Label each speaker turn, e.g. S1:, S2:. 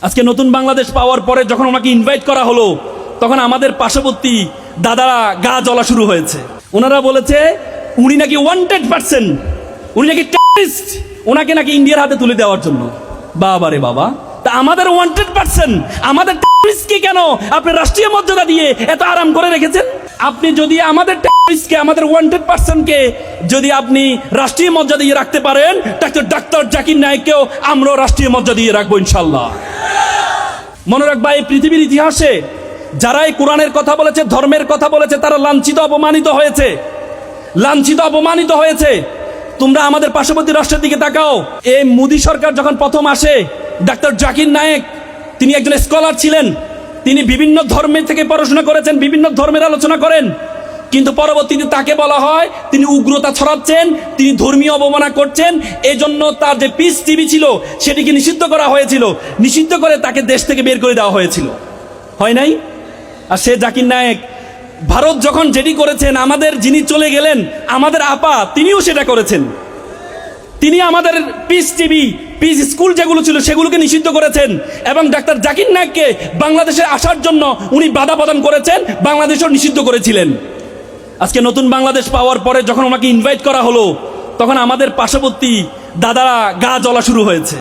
S1: আজকে নতুন বাংলাদেশ পাওয়ার পরে যখন ওনাকে ইনভাইট করা হলো, তখন আমাদের পার্শ্ববর্তী দাদারা গা জ্বলা শুরু হয়েছে। ওনারা বলেছে উনি নাকি ওয়ান্টেড পারসন, উনি নাকি টেররিস্ট, ওনাকে নাকি ইন্ডিয়ার হাতে তুলে দেওয়ার জন্য। বাবা রে বাবা, তা আমাদের ওয়ান্টেড পারসন, আমাদের টেররিস্টকে কেন আপনি রাষ্ট্রীয় মর্যাদা দিয়ে এত আরাম করে রেখেছেন? আপনি যদি আমাদের টেররিস্টকে, আমাদের ওয়ান্টেড পারসনকে যদি আপনি রাষ্ট্রীয় মর্যাদা দিয়ে রাখতে পারেন, ডাক্তার জাকির নায়েককেও আমরাও রাষ্ট্রীয় মর্যাদা দিয়ে রাখবো ইনশাল্লাহ। মনে রাখবা, এই পৃথিবীর ইতিহাসে যারা এই কোরআনের কথা বলেছে, ধর্মের কথা বলেছে, তারা লাঞ্ছিত অপমানিত হয়েছে, লাঞ্ছিত অপমানিত হয়েছে। তোমরা আমাদের পার্শ্ববর্তী রাষ্ট্রের দিকে তাকাও। এই মোদী সরকার যখন প্রথম আসে, ডাক্তার জাকির নায়েক তিনি একজন স্কলার ছিলেন, তিনি বিভিন্ন ধর্মের থেকে পড়াশোনা করেছেন, বিভিন্ন ধর্মের আলোচনা করেন, কিন্তু পরবর্তীতে তাকে বলা হয় তিনি উগ্রতা ছড়াচ্ছেন, তিনি ধর্মীয় অবমাননা করছেন। এজন্য তার যে পিস টিভি ছিল সেটিকে নিষিদ্ধ করা হয়েছিল, নিষিদ্ধ করে তাকে দেশ থেকে বের করে দেওয়া হয়েছিল, হয় নাই? আর সে জাকির নায়েক ভারত যখন যেটি করেছেন, আমাদের যিনি চলে গেলেন, আমাদের আপা, তিনিও সেটা করেছেন। তিনি আমাদের পিস টিভি, পিস স্কুল যেগুলো ছিল সেগুলোকে নিষিদ্ধ করেছেন, এবং ডাক্তার জাকির নায়েককে বাংলাদেশে আসার জন্য উনি বাধা প্রদান করেছেন, বাংলাদেশও নিষিদ্ধ করেছিলেন। আজকে নতুন বাংলাদেশ পাওয়ার পরে যখন ওনাকে ইনভাইট করা হলো, তখন আমাদের পার্শ্ববর্তী দাদারা গা জ্বলা শুরু হয়েছে।